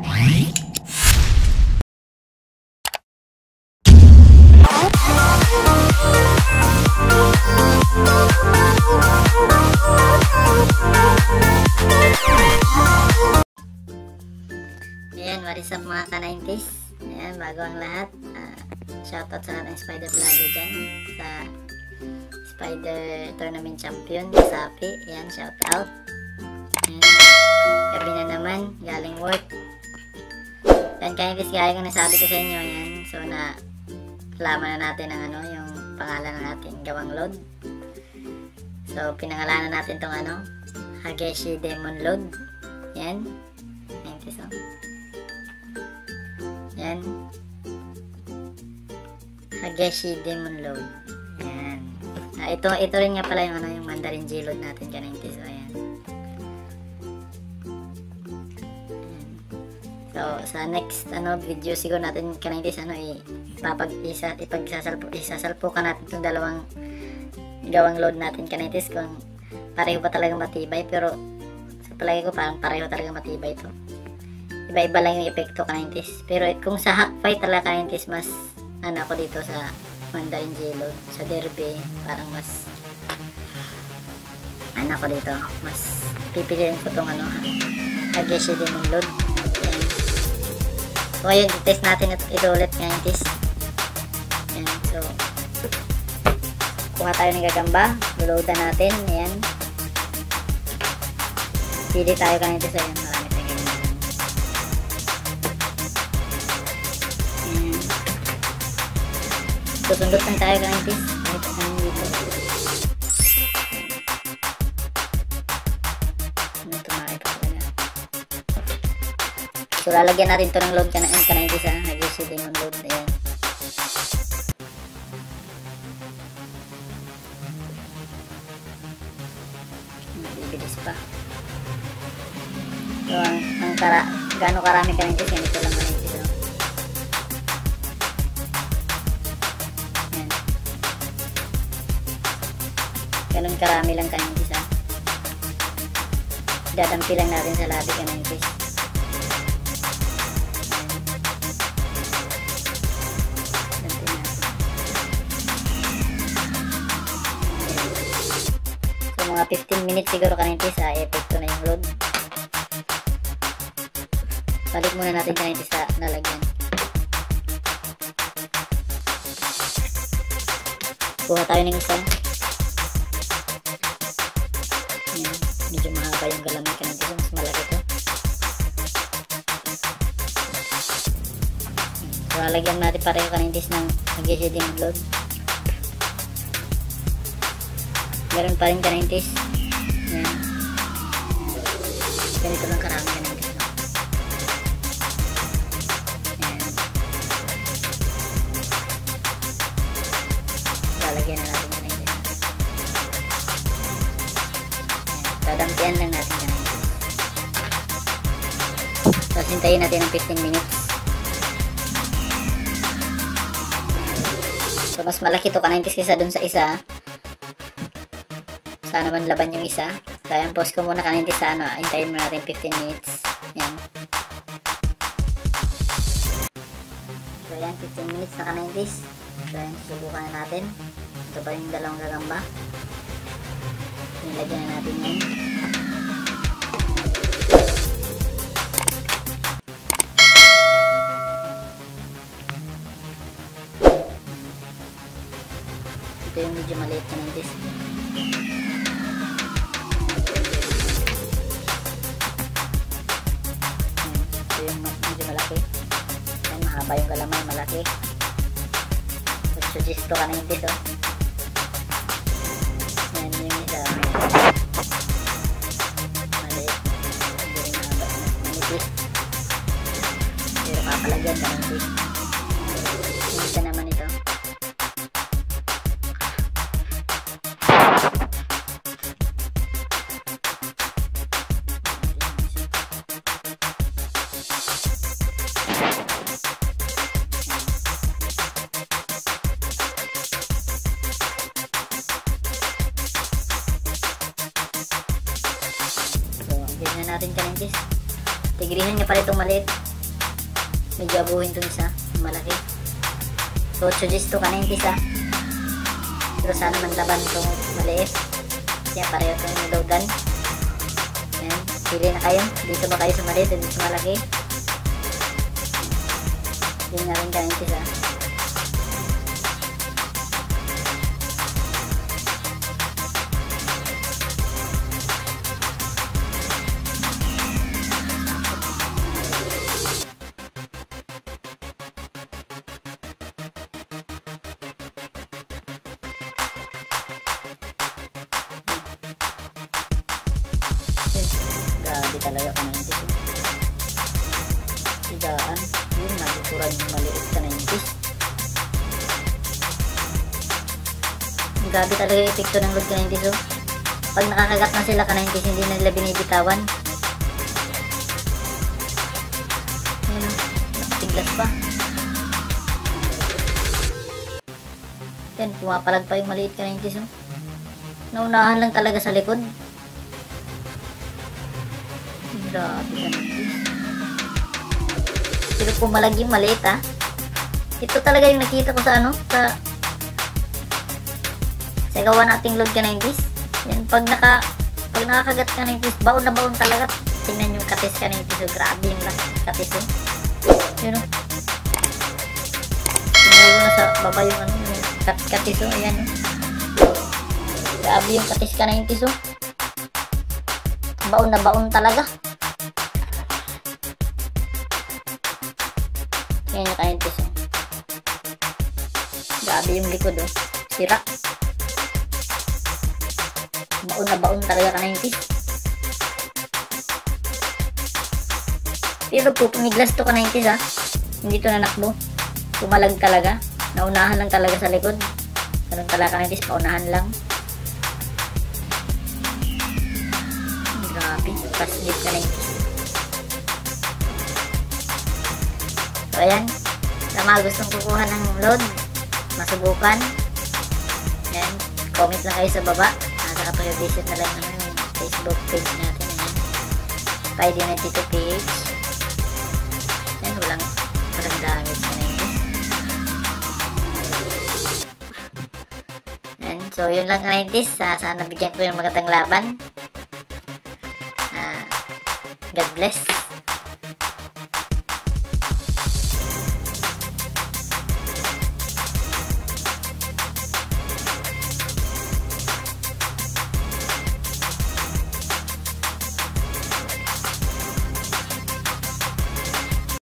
Ayan, what is up mga ka-90s? Ayan, bago ang lahat, shoutout sa ating Spider Vlogger dyan sa Spider Tournament Champion sa Api. Ayan, shoutout. Ayan, gabi na naman, galing work. Ayan, ka-90s, gaya kung nasabi ko sa inyo, ayan, so na alaman na natin ang yung pangalan ng ating gawang load. So, pinangalanan natin tong Hageshi Demon Load. Ayan, 90s, yan, Hageshi Demon Load. Yan. Ito rin nga pala yung yung Mandarin G load natin ka-90s. So, ayan. So, sa next video siguro natin ka-90s isasalpukan natin itong dalawang gawang load natin ka-90s kung pareho pa talaga matibay, pero sa palagi ko parang pareho talaga matibay ito. Iba-iba lang yung epekto ka-90s. Pero kung sa hack fight talaga ka-90s, mas ako dito sa Mandarin G load. Sa derby, parang mas ko dito. Mas pipiliin ko itong Hageshi Demon Load. Ayan. So ayun, test natin ito ulit ka-90s. Ayan. So kuha tayo ng gagamba. Loadan natin. Ayan. Pili tayo ka-90s. Ayan. Susundot lang tayo ka-90s. So lalagyan natin ito ng load ka-90s Hageshi Demon Load. Ayan. Bibilis pa. So gaano karami ka-90s, yan ito lang ka-90s. Ganun karami lang ka-90s. Dadampi lang natin sa labi ka-90s. Dampi natin. So mga 15 minutes siguro ka-90s epekto na yung load. Balik muna natin ka-90s sa nalagyan. Kuha tayo ng isa. Medyo mahaba yung galamay ka-90s, mas malaki ito. So lalagyan natin pareho ka-90s ng Hageshi Demon Load. Meron pa rin ka-90s. Ayan. Ganito lang karami ka-90s. Ayan. Lalagyan na natin ka-90s. Dadampian lang natin yan. Tapos hintayin natin ng 15 minutes. So mas malaki ito ka-90s kaysa dun sa isa. Sana man laban yung isa. So ayan, pause ko muna ka-90s sa hintayin mo natin 15 minutes. Yan. So ayan, 15 minutes na ka-90s. So ayan, subukan na natin. Ito pa yung dalawang gagamba. Nilagyan na natin yan. Ito yung medyo maliit na ng disc. Ito yung medyo malaki. Yan, mahaba yung galamay, malaki. Suggest ko ka na yung disc. Yan yung isa. Maliit. Hindi rin mahaba. Manipis. Pero papalagyan ka ng disc. Yung isa naman ito. Tignan natin ka-90s. Tigrihan niya pala itong maliit. Medyo abuhin dun isa. Malaki. So, 8 Gs to ka-90s ah. Pero sana man laban itong maliit. Kaya pareho itong loadan. Yan. Pili na kayo. Dito ba kayo sa maliit o dito sa malaki? Yun nga rin ka-90s ah. Grabe talaga ka-90s. Sidaan. Yun, nagkukuran yung maliit ka-90s. Grabe talaga yung epekto ng load ka-90s. Oh. Pag nakakagat na sila ka-90s, hindi na nila binibitawan. Ayun o, nakatiglas pa. Then, pumapalag pa yung maliit ka-90s. Oh. Naunahan lang talaga sa likod. Grabe ka-90s. Pero pumalag yung maliit ah. Ito talaga yung nakita ko sa ano, sa gawa nating load ka-90s. Yan, pag nakakagat ka-90s, baon na baon talaga. Tingnan yung katis ka-90s. So, grabe yung katis oh. Yun oh. Tingnan mo na sa baba yung ano, yung katis oh. Ayan oh. Grabe yung katis ka-90s oh. Baon na baon talaga. Yan yung ka-90s oh. Grabe yung likod oh. Sira. Baon na baon talaga ka-90s. Pero po, pumiglas to ka-90s ah. Hindi to nanakbo. Pumalag talaga. Naunahan lang talaga sa likod. Ganun talaga ka-90s. Paunahan lang. Grabe. Fast-dip ka-90s. So, ayan. Sa mga gustong kukuha ng load, masubukan. Ayan. Comment lang kayo sa baba. Nakapag-visit na lang yung Facebook page natin. Ayan. Spidey92PH. Ayan. Walang damage na yun. Ayan. So, yun lang ka-90s. Sana bigyan ko yung magandang laban. God bless.